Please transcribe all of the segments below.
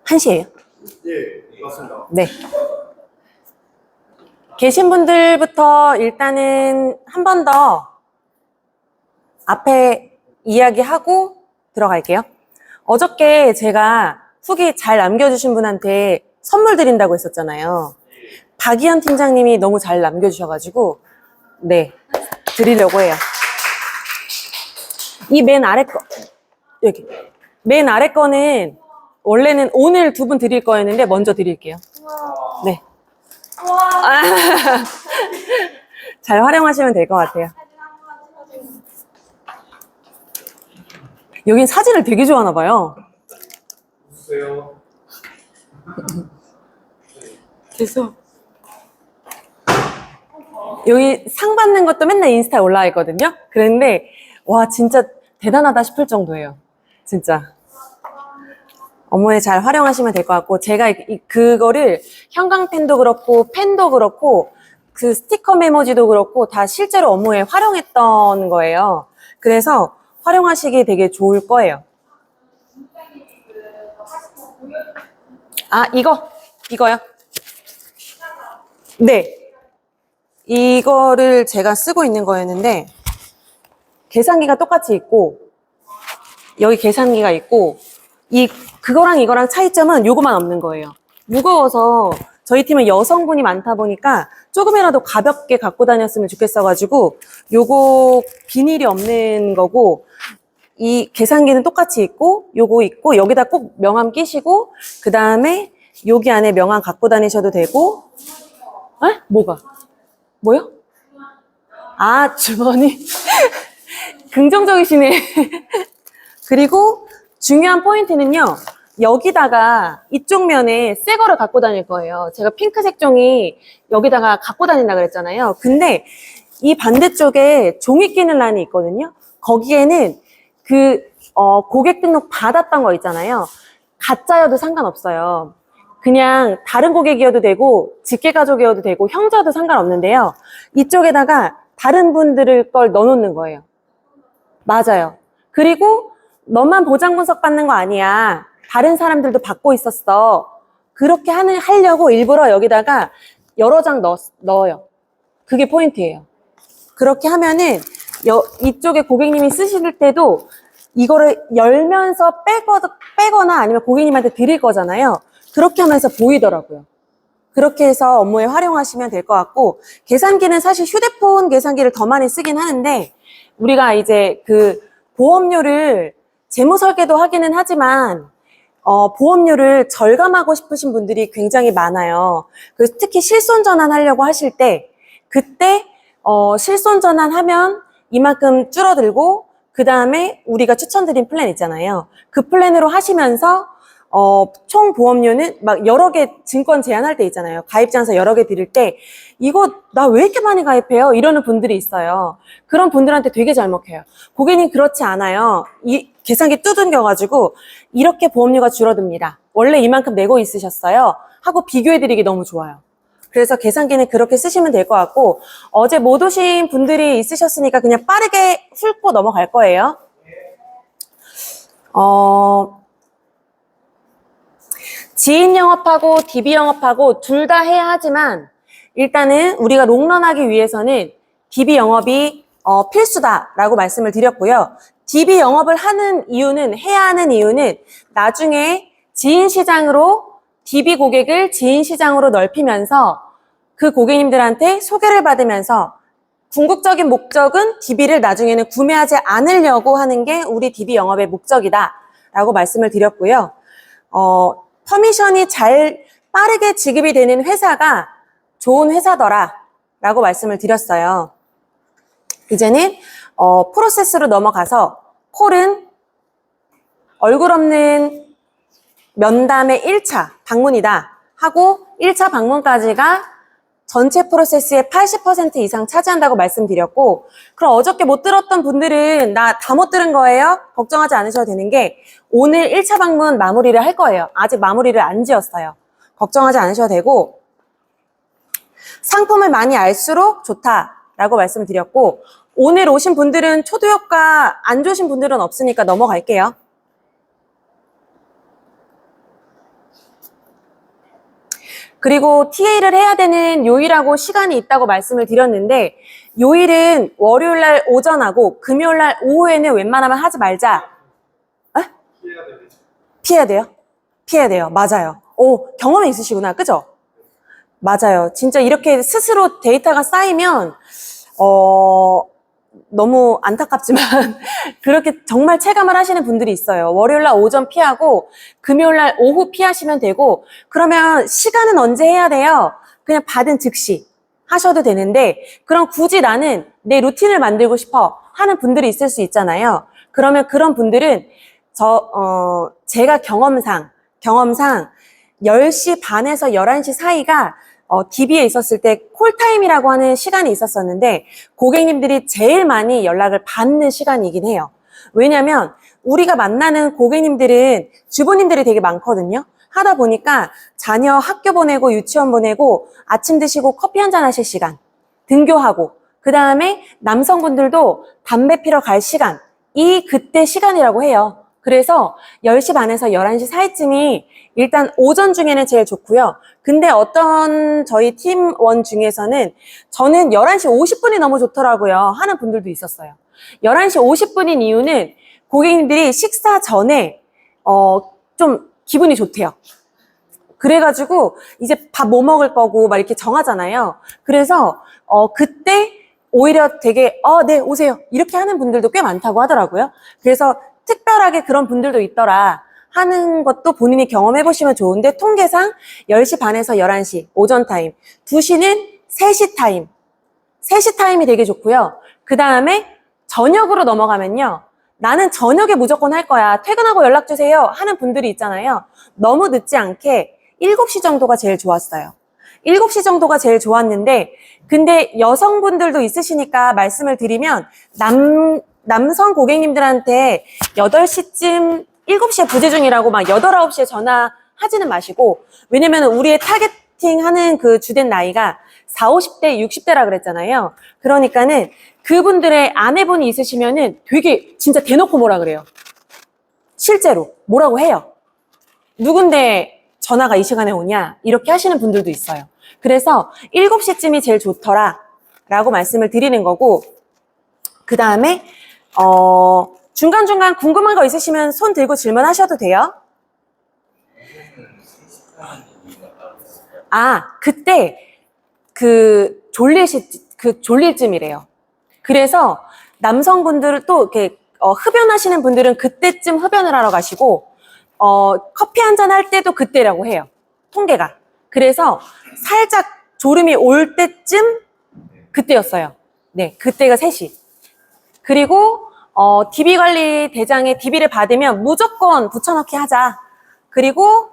(1시에요) 예, 맞습니다. 네. 계신 분들부터 일단은 한 번 더 앞에 이야기하고 들어갈게요. 어저께 제가 후기 잘 남겨주신 분한테 선물 드린다고 했었잖아요. 박이현 팀장님이 너무 잘 남겨주셔가지고 네, 드리려고 해요. 이 맨 아래 거, 여기 맨 아래 거는 원래는 오늘 두 분 드릴 거였는데 먼저 드릴게요. 네. 잘 활용하시면 될 것 같아요. 여긴 사진을 되게 좋아하나 봐요. 보세요. 계속 여기 상 받는 것도 맨날 인스타에 올라와 있거든요. 그런데 와 진짜 대단하다 싶을 정도예요. 진짜 업무에 잘 활용하시면 될 것 같고, 제가 그거를 형광펜도 그렇고 펜도 그렇고 그 스티커 메모지도 그렇고 다 실제로 업무에 활용했던 거예요. 그래서 활용하시기 되게 좋을 거예요. 아, 이거요? 네. 이거를 제가 쓰고 있는 거였는데, 계산기가 똑같이 있고, 여기 계산기가 있고, 그거랑 이거랑 차이점은 요거만 없는 거예요. 무거워서 저희 팀은 여성분이 많다 보니까 조금이라도 가볍게 갖고 다녔으면 좋겠어가지고, 요거 비닐이 없는 거고, 이 계산기는 똑같이 있고, 요거 있고, 여기다 꼭 명함 끼시고, 그 다음에 여기 안에 명함 갖고 다니셔도 되고, 에? 뭐가? 뭐요? 아, 주머니. 긍정적이시네. 그리고 중요한 포인트는요, 여기다가 이쪽 면에 새 거를 갖고 다닐 거예요. 제가 핑크색 종이 여기다가 갖고 다닌다 그랬잖아요. 근데 이 반대쪽에 종이 끼는 란이 있거든요. 거기에는 고객 등록 받았던 거 있잖아요. 가짜여도 상관없어요. 그냥 다른 고객이어도 되고 직계가족이어도 되고 형제여도 상관없는데요. 이쪽에다가 다른 분들 걸 넣어놓는 거예요. 맞아요. 그리고 너만 보장 분석 받는 거 아니야. 다른 사람들도 받고 있었어. 그렇게 하려고 일부러 여기다가 여러 장 넣어요. 그게 포인트예요. 그렇게 하면은 이쪽에 고객님이 쓰실 때도 이거를 열면서 빼거나 아니면 고객님한테 드릴 거잖아요. 그렇게 하면서 보이더라고요. 그렇게 해서 업무에 활용하시면 될 것 같고, 계산기는 사실 휴대폰 계산기를 더 많이 쓰긴 하는데, 우리가 이제 그 보험료를 재무 설계도 하기는 하지만 보험료를 절감하고 싶으신 분들이 굉장히 많아요. 특히 실손 전환 하려고 하실 때, 그때 실손 전환 하면 이만큼 줄어들고, 그 다음에 우리가 추천드린 플랜 있잖아요. 그 플랜으로 하시면서 총 보험료는 막 여러 개 증권 제한할 때 있잖아요. 가입장서 여러 개 드릴 때 이거 나 왜 이렇게 많이 가입해요? 이러는 분들이 있어요. 그런 분들한테 되게 잘 먹혀요. 고객님 그렇지 않아요. 이 계산기 두들겨가지고 이렇게 보험료가 줄어듭니다. 원래 이만큼 내고 있으셨어요. 하고 비교해드리기 너무 좋아요. 그래서 계산기는 그렇게 쓰시면 될 것 같고, 어제 못 오신 분들이 있으셨으니까 그냥 빠르게 훑고 넘어갈 거예요. 지인 영업하고 DB 영업하고 둘 다 해야 하지만, 일단은 우리가 롱런하기 위해서는 DB 영업이 필수다라고 말씀을 드렸고요. DB 영업을 해야 하는 이유는 나중에 지인 시장으로 DB 고객을 지인 시장으로 넓히면서 그 고객님들한테 소개를 받으면서, 궁극적인 목적은 DB를 나중에는 구매하지 않으려고 하는 게 우리 DB 영업의 목적이다 라고 말씀을 드렸고요. 퍼미션이 빠르게 지급이 되는 회사가 좋은 회사더라 라고 말씀을 드렸어요. 이제는 프로세스로 넘어가서, 콜은 얼굴 없는 면담의 1차 방문이다 하고, 1차 방문까지가 전체 프로세스의 80% 이상 차지한다고 말씀드렸고, 그럼 어저께 못 들었던 분들은 나 다 못 들은 거예요? 걱정하지 않으셔도 되는 게, 오늘 1차 방문 마무리를 할 거예요. 아직 마무리를 안 지었어요. 걱정하지 않으셔도 되고, 상품을 많이 알수록 좋다라고 말씀드렸고, 오늘 오신 분들은 초도효과 안 좋으신 분들은 없으니까 넘어갈게요. 그리고 TA를 해야 되는 요일하고 시간이 있다고 말씀을 드렸는데 요일은 월요일날 오전하고 금요일날 오후에는 웬만하면 하지 말자. 피해야 되겠죠. 피해야 돼요? 피해야 돼요. 맞아요. 오, 경험이 있으시구나. 그죠? 맞아요. 진짜 이렇게 스스로 데이터가 쌓이면 너무 안타깝지만 그렇게 정말 체감을 하시는 분들이 있어요. 월요일날 오전 피하고 금요일날 오후 피하시면 되고 그러면 시간은 언제 해야 돼요? 그냥 받은 즉시 하셔도 되는데 그럼 굳이 나는 내 루틴을 만들고 싶어 하는 분들이 있을 수 있잖아요. 그러면 그런 분들은 제가 경험상 10시 반에서 11시 사이가 DB에 있었을 때 콜타임이라고 하는 시간이 있었었는데 고객님들이 제일 많이 연락을 받는 시간이긴 해요. 왜냐면 우리가 만나는 고객님들은 주부님들이 되게 많거든요. 하다 보니까 자녀 학교 보내고 유치원 보내고 아침 드시고 커피 한잔 하실 시간, 등교하고 그 다음에 남성분들도 담배 피러 갈 시간, 그때 시간이라고 해요. 그래서 10시 반에서 11시 사이쯤이 일단 오전 중에는 제일 좋고요. 근데 어떤 저희 팀원 중에서는 저는 11시 50분이 너무 좋더라고요 하는 분들도 있었어요. 11시 50분인 이유는 고객님들이 식사 전에 좀 기분이 좋대요. 그래가지고 이제 밥 뭐 먹을 거고 막 이렇게 정하잖아요. 그래서 그때 오히려 되게 네 오세요 이렇게 하는 분들도 꽤 많다고 하더라고요. 그래서 특별하게 그런 분들도 있더라 하는 것도 본인이 경험해 보시면 좋은데 통계상 10시 반에서 11시 오전 타임, 2시는 3시 타임, 3시 타임이 되게 좋고요. 그 다음에 저녁으로 넘어가면요. 나는 저녁에 무조건 할 거야. 퇴근하고 연락 주세요 하는 분들이 있잖아요. 너무 늦지 않게 7시 정도가 제일 좋았어요. 7시 정도가 제일 좋았는데 근데 여성분들도 있으시니까 말씀을 드리면 남성 고객님들한테 8시쯤 7시에 부재 중이라고 막 8, 9시에 전화하지는 마시고 왜냐면 우리의 타겟팅 하는 그 주된 나이가 40, 50대, 60대라 그랬잖아요. 그러니까는 그분들의 아내분이 있으시면은 되게 진짜 대놓고 뭐라 그래요. 실제로 뭐라고 해요. 누군데 전화가 이 시간에 오냐 이렇게 하시는 분들도 있어요. 그래서 7시쯤이 제일 좋더라 라고 말씀을 드리는 거고 그 다음에 중간중간 궁금한 거 있으시면 손 들고 질문하셔도 돼요. 그때 졸릴 쯤이래요. 그래서 남성분들은 또 이렇게 흡연하시는 분들은 그때쯤 흡연을 하러 가시고 커피 한잔 할 때도 그때라고 해요. 통계가. 그래서 살짝 졸음이 올 때쯤 그때였어요. 네, 그때가 3시. 그리고 DB 관리 대장에 DB를 받으면 무조건 붙여넣기 하자. 그리고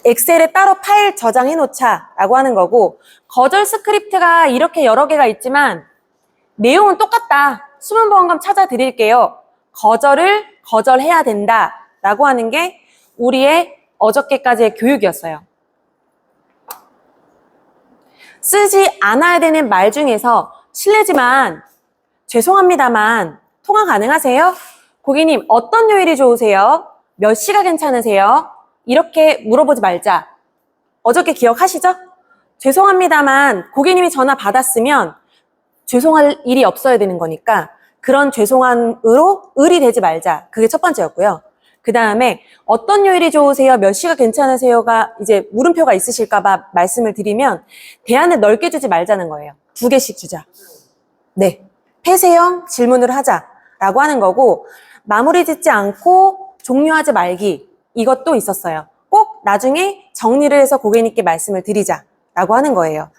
엑셀에 따로 파일 저장해 놓자라고 하는 거고 거절 스크립트가 이렇게 여러 개가 있지만 내용은 똑같다. 수문보험금 찾아드릴게요. 거절해야 된다라고 하는 게 우리의 어저께까지의 교육이었어요. 쓰지 않아야 되는 말 중에서 실례지만 죄송합니다만 통화 가능하세요? 고객님 어떤 요일이 좋으세요? 몇 시가 괜찮으세요? 이렇게 물어보지 말자. 어저께 기억하시죠? 죄송합니다만 고객님이 전화 받았으면 죄송할 일이 없어야 되는 거니까 그런 죄송함으로 을이 되지 말자. 그게 첫 번째였고요. 그 다음에 어떤 요일이 좋으세요? 몇 시가 괜찮으세요가 이제 물음표가 있으실까 봐 말씀을 드리면 대안을 넓게 주지 말자는 거예요. 2개씩 주자. 네. 폐쇄형 질문을 하자라고 하는 거고 마무리 짓지 않고 종료하지 말기 이것도 있었어요. 꼭 나중에 정리를 해서 고객님께 말씀을 드리자라고 하는 거예요.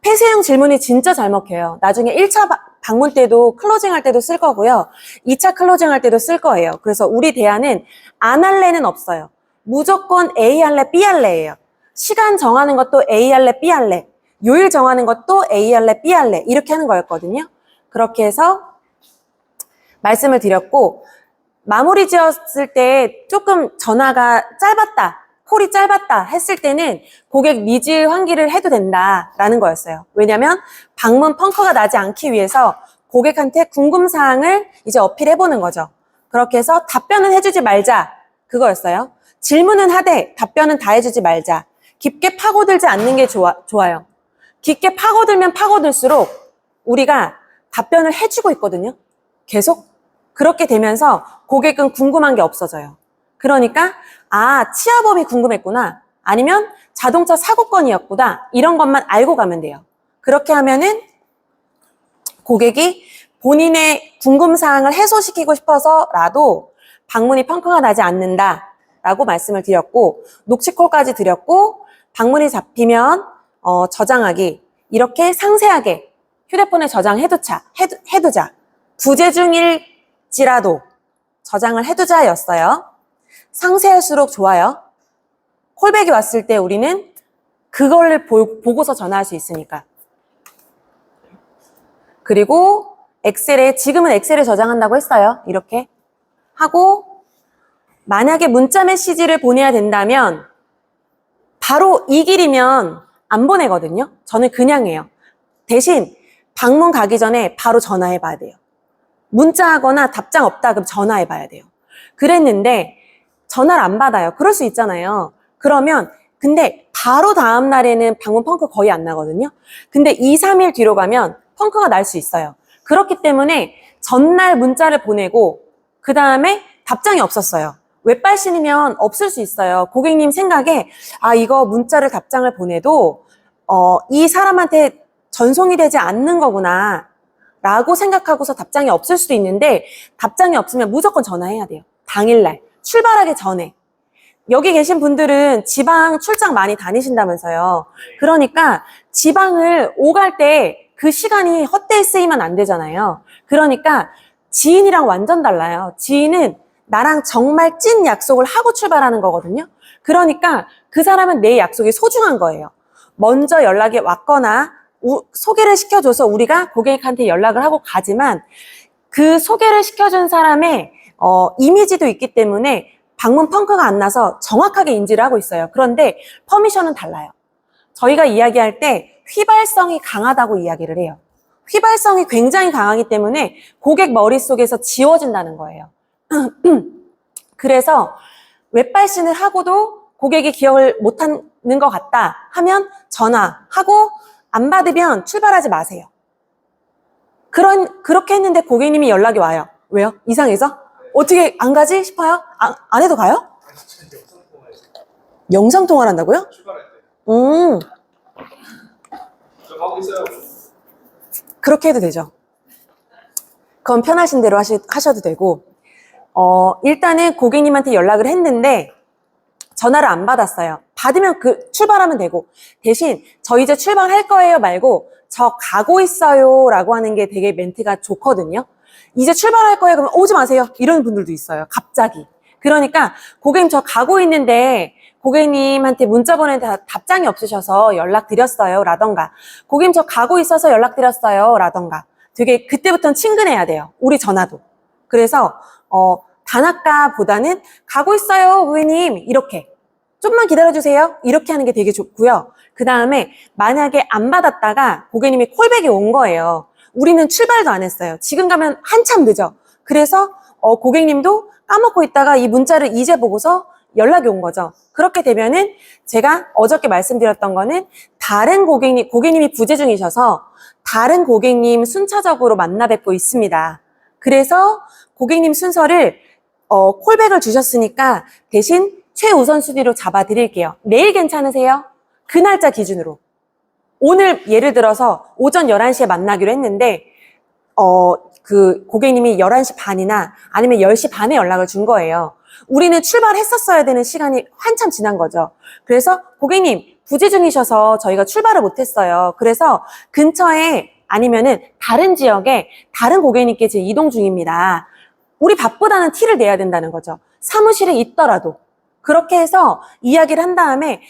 폐쇄형 질문이 진짜 잘 먹혀요. 나중에 1차 방문 때도 클로징 할 때도 쓸 거고요. 2차 클로징 할 때도 쓸 거예요. 그래서 우리 대안은 안 할래는 없어요. 무조건 A 할래, B 할래예요. 시간 정하는 것도 A 할래, B 할래. 요일 정하는 것도 A 할래, B 할래. 이렇게 하는 거였거든요. 그렇게 해서 말씀을 드렸고 마무리 지었을 때 조금 전화가 짧았다 콜이 짧았다 했을 때는 고객 니즈 환기를 해도 된다라는 거였어요. 왜냐면 방문 펑크가 나지 않기 위해서 고객한테 궁금사항을 이제 어필해보는 거죠. 그렇게 해서 답변은 해주지 말자 그거였어요. 질문은 하되 답변은 다 해주지 말자. 깊게 파고들지 않는 게 좋아요. 깊게 파고들면 파고들수록 우리가 답변을 해주고 있거든요. 계속 그렇게 되면서 고객은 궁금한 게 없어져요. 그러니까 치아범위 궁금했구나, 아니면 자동차 사고건이었구나, 이런 것만 알고 가면 돼요. 그렇게 하면은 고객이 본인의 궁금사항을 해소시키고 싶어서라도 방문이 펑크가 나지 않는다 라고 말씀을 드렸고, 녹취콜까지 드렸고, 방문이 잡히면 저장하기, 이렇게 상세하게 휴대폰에 저장해두자. 부재중일지라도 저장을 해두자 였어요. 상세할수록 좋아요. 콜백이 왔을 때 우리는 그걸 보고서 전화할 수 있으니까. 그리고 지금은 엑셀에 저장한다고 했어요. 이렇게 하고, 만약에 문자 메시지를 보내야 된다면 바로 이 길이면 안 보내거든요. 저는 그냥 해요. 대신 방문 가기 전에 바로 전화해 봐야 돼요. 문자하거나 답장 없다 그럼 전화해 봐야 돼요. 그랬는데 전화를 안 받아요. 그럴 수 있잖아요. 그러면 근데 바로 다음 날에는 방문 펑크 거의 안 나거든요. 근데 2, 3일 뒤로 가면 펑크가 날 수 있어요. 그렇기 때문에 전날 문자를 보내고 그 다음에 답장이 없었어요. 웹발신이면 없을 수 있어요. 고객님 생각에 이거 문자를 답장을 보내도 이 사람한테 전송이 되지 않는 거구나 라고 생각하고서 답장이 없을 수도 있는데, 답장이 없으면 무조건 전화해야 돼요. 당일날 출발하기 전에. 여기 계신 분들은 지방 출장 많이 다니신다면서요. 그러니까 지방을 오갈 때 그 시간이 헛되이 쓰이면 안 되잖아요. 그러니까 지인이랑 완전 달라요. 지인은 나랑 정말 찐 약속을 하고 출발하는 거거든요. 그러니까 그 사람은 내 약속이 소중한 거예요. 먼저 연락이 왔거나 소개를 시켜줘서 우리가 고객한테 연락을 하고 가지만, 그 소개를 시켜준 사람의 이미지도 있기 때문에 방문 펑크가 안 나서 정확하게 인지를 하고 있어요. 그런데 퍼미션은 달라요. 저희가 이야기할 때 휘발성이 강하다고 이야기를 해요. 휘발성이 굉장히 강하기 때문에 고객 머릿속에서 지워진다는 거예요. 그래서 웹발신을 하고도 고객이 기억을 못하는 것 같다 하면 전화하고, 안 받으면 출발하지 마세요. 그렇게 했는데 고객님이 연락이 와요. 왜요? 이상해서? 어떻게 안 가지 싶어요? 안 해도 가요? 영상통화를 한다고요? 출발할 때. 저 가고 있어요. 그렇게 해도 되죠. 그건 편하신 대로 하셔도 되고, 일단은 고객님한테 연락을 했는데 전화를 안 받았어요. 받으면 출발하면 되고, 대신 저 이제 출발할 거예요 말고 저 가고 있어요 라고 하는 게 되게 멘트가 좋거든요. 이제 출발할 거예요 그러면 오지 마세요 이런 분들도 있어요. 갑자기. 그러니까 고객님 저 가고 있는데 고객님한테 문자 보내는데 답장이 없으셔서 연락드렸어요 라던가, 고객님 저 가고 있어서 연락드렸어요 라던가, 되게 그때부터는 친근해야 돼요. 우리 전화도. 그래서 단아까보다는 가고 있어요 고객님 이렇게, 좀만 기다려주세요 이렇게 하는 게 되게 좋고요. 그 다음에 만약에 안 받았다가 고객님이 콜백이 온 거예요. 우리는 출발도 안 했어요. 지금 가면 한참 늦어. 그래서 고객님도 까먹고 있다가 이 문자를 이제 보고서 연락이 온 거죠. 그렇게 되면은 제가 어저께 말씀드렸던 거는, 다른 고객님이 부재 중이셔서 다른 고객님 순차적으로 만나 뵙고 있습니다. 그래서 고객님 순서를 콜백을 주셨으니까 대신 최우선 순위로 잡아 드릴게요. 내일 괜찮으세요? 그 날짜 기준으로. 오늘 예를 들어서 오전 11시에 만나기로 했는데 그 고객님이 11시 반이나 아니면 10시 반에 연락을 준 거예요. 우리는 출발했었어야 되는 시간이 한참 지난 거죠. 그래서 고객님 부재 중이셔서 저희가 출발을 못했어요. 그래서 근처에 아니면은 다른 지역에 다른 고객님께 지금 이동 중입니다. 우리 바쁘다는 티를 내야 된다는 거죠. 사무실에 있더라도. 그렇게 해서 이야기를 한 다음에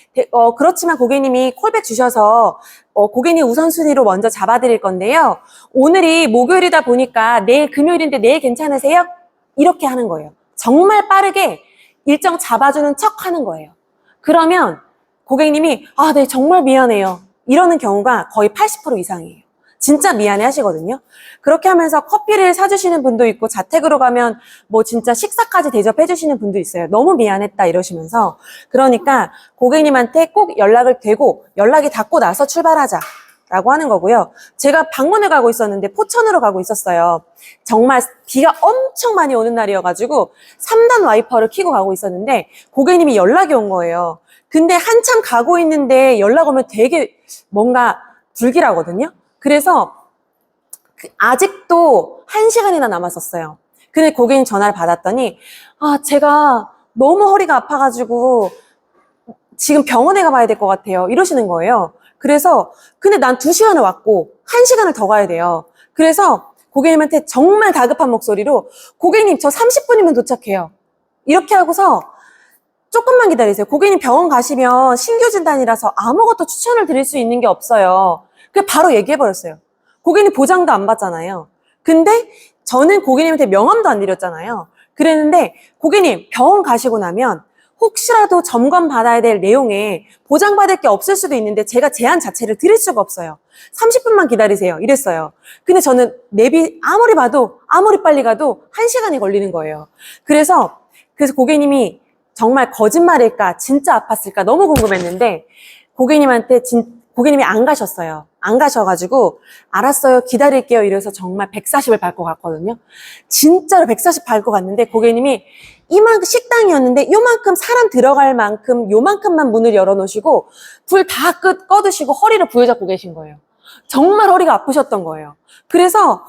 그렇지만 고객님이 콜백 주셔서 고객님 우선순위로 먼저 잡아드릴 건데요. 오늘이 목요일이다 보니까 내일 금요일인데 내일 괜찮으세요? 이렇게 하는 거예요. 정말 빠르게 일정 잡아주는 척 하는 거예요. 그러면 고객님이 네, 정말 미안해요. 이러는 경우가 거의 80% 이상이에요. 진짜 미안해 하시거든요. 그렇게 하면서 커피를 사주시는 분도 있고 자택으로 가면 뭐 진짜 식사까지 대접해 주시는 분도 있어요. 너무 미안했다 이러시면서. 그러니까 고객님한테 꼭 연락을 되고 연락이 닿고 나서 출발하자 라고 하는 거고요. 제가 방문을 가고 있었는데 포천으로 가고 있었어요. 정말 비가 엄청 많이 오는 날이어가지고 3단 와이퍼를 켜고 가고 있었는데 고객님이 연락이 온 거예요. 근데 한참 가고 있는데 연락 오면 되게 뭔가 불길하거든요. 그래서 아직도 1시간이나 남았었어요. 근데 고객님 전화를 받았더니 제가 너무 허리가 아파가지고 지금 병원에 가봐야 될 것 같아요. 이러시는 거예요. 그래서 근데 난 2시간을 왔고 1시간을 더 가야 돼요. 그래서 고객님한테 정말 다급한 목소리로 고객님 저 30분이면 도착해요. 이렇게 하고서 조금만 기다리세요. 고객님 병원 가시면 신규 진단이라서 아무것도 추천을 드릴 수 있는 게 없어요. 그래서 바로 얘기해버렸어요. 고객님 보장도 안 받잖아요. 근데 저는 고객님한테 명함도 안 드렸잖아요. 그랬는데 고객님 병원 가시고 나면 혹시라도 점검 받아야 될 내용에 보장받을 게 없을 수도 있는데 제가 제안 자체를 드릴 수가 없어요. 30분만 기다리세요. 이랬어요. 근데 저는 내비 아무리 봐도 아무리 빨리 가도 1시간이 걸리는 거예요. 그래서 고객님이 정말 거짓말일까 진짜 아팠을까 너무 궁금했는데 고객님이 안 가셨어요. 안 가셔가지고 알았어요 기다릴게요 이래서 정말 140을 밟고 갔거든요. 진짜로 140 밟고 갔는데 고객님이 이만큼 식당이었는데 요만큼 사람 들어갈 만큼 요만큼만 문을 열어놓으시고 불 다 꺼두시고 허리를 부여잡고 계신 거예요. 정말 허리가 아프셨던 거예요. 그래서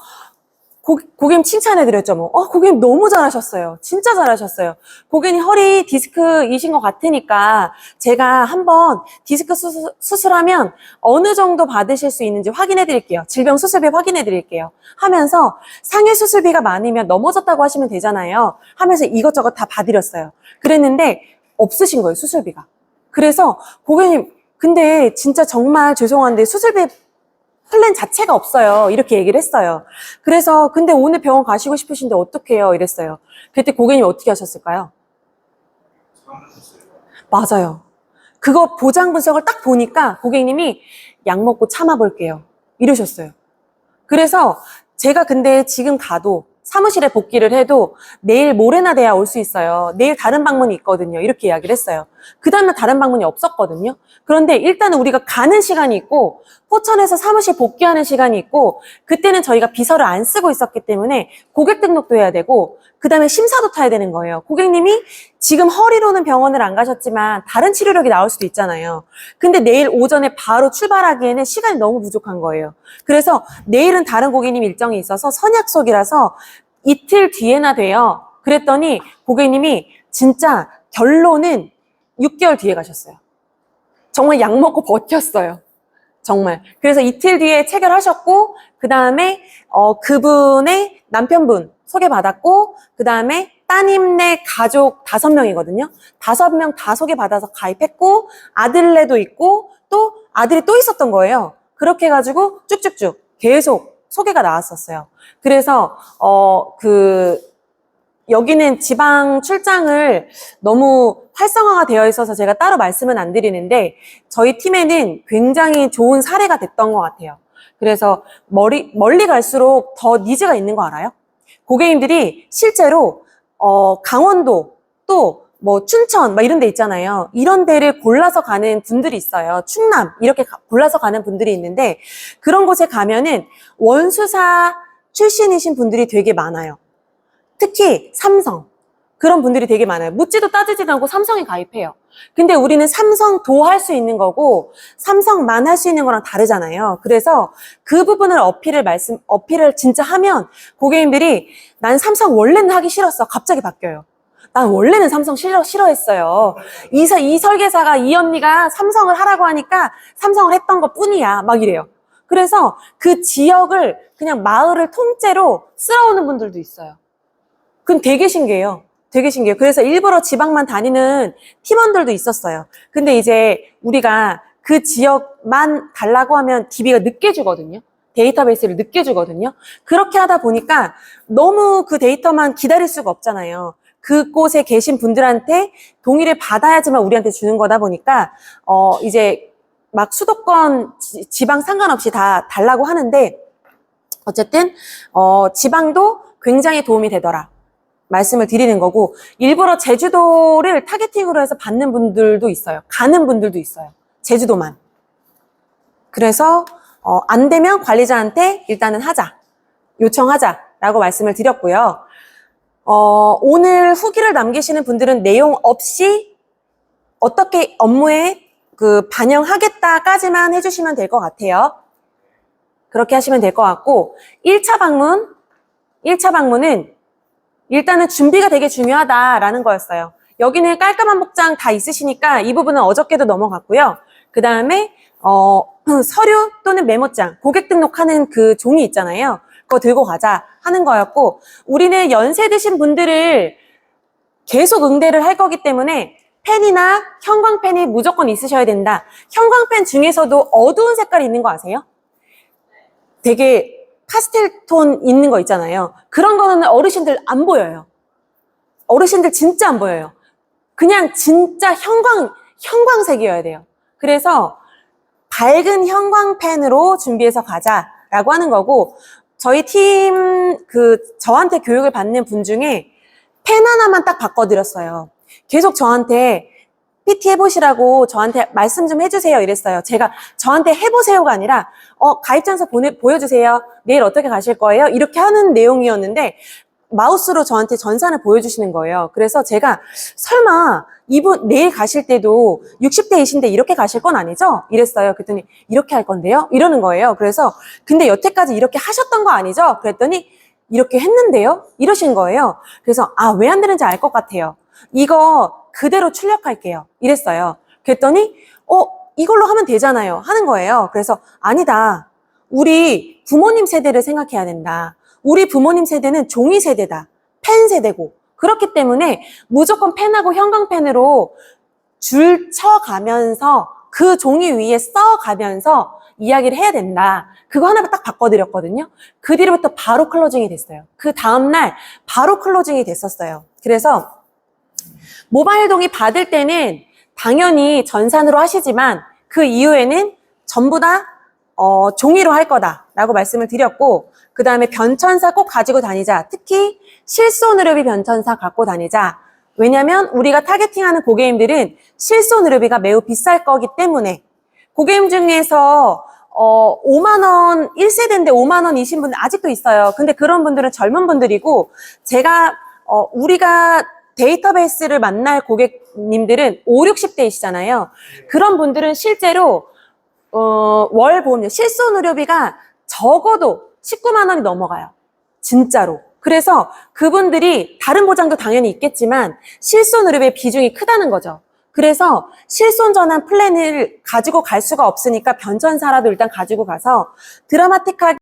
고객님 칭찬해드렸죠. 고객님 너무 잘하셨어요. 진짜 잘하셨어요. 고객님 허리 디스크이신 것 같으니까 제가 한번 디스크 수술하면 어느 정도 받으실 수 있는지 확인해드릴게요. 질병 수술비 확인해드릴게요. 하면서 상해 수술비가 많으면 넘어졌다고 하시면 되잖아요. 하면서 이것저것 다 봐드렸어요. 그랬는데 없으신 거예요, 수술비가. 그래서 고객님 근데 진짜 정말 죄송한데 수술비 플랜 자체가 없어요. 이렇게 얘기를 했어요. 그래서 근데 오늘 병원 가시고 싶으신데 어떡해요? 이랬어요. 그때 고객님이 어떻게 하셨을까요? 맞아요. 그거 보장 분석을 딱 보니까 고객님이 약 먹고 참아볼게요. 이러셨어요. 그래서 제가 근데 지금 가도 사무실에 복귀를 해도 내일 모레나 돼야 올 수 있어요. 내일 다른 방문이 있거든요. 이렇게 이야기를 했어요. 그 다음날 다른 방문이 없었거든요. 그런데 일단은 우리가 가는 시간이 있고 포천에서 사무실 복귀하는 시간이 있고 그때는 저희가 비서를 안 쓰고 있었기 때문에 고객 등록도 해야 되고 그 다음에 심사도 타야 되는 거예요. 고객님이 지금 허리로는 병원을 안 가셨지만 다른 치료력이 나올 수도 있잖아요. 근데 내일 오전에 바로 출발하기에는 시간이 너무 부족한 거예요. 그래서 내일은 다른 고객님 일정이 있어서 선약속이라서 이틀 뒤에나 돼요. 그랬더니 고객님이 진짜 결론은 6개월 뒤에 가셨어요. 정말 약 먹고 버텼어요. 정말. 그래서 이틀 뒤에 체결하셨고 그 다음에 그분의 남편분 소개받았고 그 다음에 따님네 가족 5명이거든요. 5명 다 소개받아서 가입했고 아들네도 있고 또 아들이 또 있었던 거예요. 그렇게 해가지고 쭉쭉쭉 계속 소개가 나왔었어요. 그래서 여기는 지방 출장을 너무 활성화가 되어 있어서 제가 따로 말씀은 안 드리는데 저희 팀에는 굉장히 좋은 사례가 됐던 것 같아요. 그래서 멀리 갈수록 더 니즈가 있는 거 알아요? 고객님들이 실제로 강원도 또 뭐 춘천 막 이런 데 있잖아요. 이런 데를 골라서 가는 분들이 있어요. 충남 이렇게 골라서 가는 분들이 있는데 그런 곳에 가면은 원수사 출신이신 분들이 되게 많아요. 특히 삼성 그런 분들이 되게 많아요. 묻지도 따지지도 않고 삼성에 가입해요. 근데 우리는 삼성도 할 수 있는 거고 삼성만 할 수 있는 거랑 다르잖아요. 그래서 그 부분을 어필을 진짜 하면 고객님들이 난 삼성 원래는 하기 싫었어. 갑자기 바뀌어요. 난 원래는 삼성 싫어했어요. 이 설계사가 이 언니가 삼성을 하라고 하니까 삼성을 했던 것 뿐이야. 막 이래요. 그래서 그 지역을 그냥 마을을 통째로 쓸어오는 분들도 있어요. 그건 되게 신기해요. 되게 신기해요. 그래서 일부러 지방만 다니는 팀원들도 있었어요. 근데 이제 우리가 그 지역만 달라고 하면 DB가 늦게 주거든요. 데이터베이스를 늦게 주거든요. 그렇게 하다 보니까 너무 그 데이터만 기다릴 수가 없잖아요. 그곳에 계신 분들한테 동의를 받아야지만 우리한테 주는 거다 보니까 이제 막 수도권 지방 상관없이 다 달라고 하는데 어쨌든 지방도 굉장히 도움이 되더라 말씀을 드리는 거고, 일부러 제주도를 타겟팅으로 해서 받는 분들도 있어요. 가는 분들도 있어요. 제주도만. 그래서 안 되면 관리자한테 일단은 요청하자라고 말씀을 드렸고요. 오늘 후기를 남기시는 분들은 내용 없이 어떻게 업무에 반영하겠다까지만 해주시면 될 것 같아요. 그렇게 하시면 될 것 같고, 1차 방문은 일단은 준비가 되게 중요하다라는 거였어요. 여기는 깔끔한 복장 다 있으시니까 이 부분은 어저께도 넘어갔고요. 그 다음에 서류 또는 메모장, 고객 등록하는 그 종이 있잖아요. 그거 들고 가자 하는 거였고, 우리는 연세 드신 분들을 계속 응대를 할 거기 때문에 펜이나 형광펜이 무조건 있으셔야 된다. 형광펜 중에서도 어두운 색깔이 있는 거 아세요? 되게 파스텔 톤 있는 거 있잖아요. 그런 거는 어르신들 안 보여요. 어르신들 진짜 안 보여요. 그냥 진짜 형광색이어야 돼요. 그래서 밝은 형광펜으로 준비해서 가자라고 하는 거고, 저희 팀 저한테 교육을 받는 분 중에 펜 하나만 딱 바꿔드렸어요. 계속 저한테 PT 해보시라고 저한테 말씀 좀 해주세요 이랬어요. 제가 저한테 해보세요가 아니라 가입장서 보여주세요. 내일 어떻게 가실 거예요? 이렇게 하는 내용이었는데 마우스로 저한테 전산을 보여주시는 거예요. 그래서 제가 설마 이분 내일 가실 때도 60대이신데 이렇게 가실 건 아니죠? 이랬어요. 그랬더니 이렇게 할 건데요? 이러는 거예요. 그래서 근데 여태까지 이렇게 하셨던 거 아니죠? 그랬더니 이렇게 했는데요? 이러신 거예요. 그래서 왜 안 되는지 알 것 같아요. 이거 그대로 출력할게요. 이랬어요. 그랬더니 이걸로 하면 되잖아요. 하는 거예요. 그래서 아니다. 우리 부모님 세대를 생각해야 된다. 우리 부모님 세대는 종이 세대다. 펜 세대고. 그렇기 때문에 무조건 펜하고 형광펜으로 줄 쳐가면서 그 종이 위에 써가면서 이야기를 해야 된다. 그거 하나 딱 바꿔드렸거든요. 그 뒤로부터 바로 클로징이 됐어요. 그 다음날 바로 클로징이 됐었어요. 그래서 모바일 동의 받을 때는 당연히 전산으로 하시지만 그 이후에는 전부 다 종이로 할 거다라고 말씀을 드렸고, 그 다음에 변천사 꼭 가지고 다니자. 특히 실손의료비 변천사 갖고 다니자. 왜냐면 우리가 타겟팅하는 고객님들은 실손의료비가 매우 비쌀 거기 때문에, 고객님 중에서 5만 원 1세대인데 5만 원이신 분들 아직도 있어요. 근데 그런 분들은 젊은 분들이고, 우리가 데이터베이스를 만날 고객님들은 5, 60대이시잖아요. 그런 분들은 실제로 월 보험료, 실손의료비가 적어도 19만 원이 넘어가요. 진짜로. 그래서 그분들이 다른 보장도 당연히 있겠지만 실손의료비의 비중이 크다는 거죠. 그래서 실손전환 플랜을 가지고 갈 수가 없으니까 변천사라도 일단 가지고 가서 드라마틱하게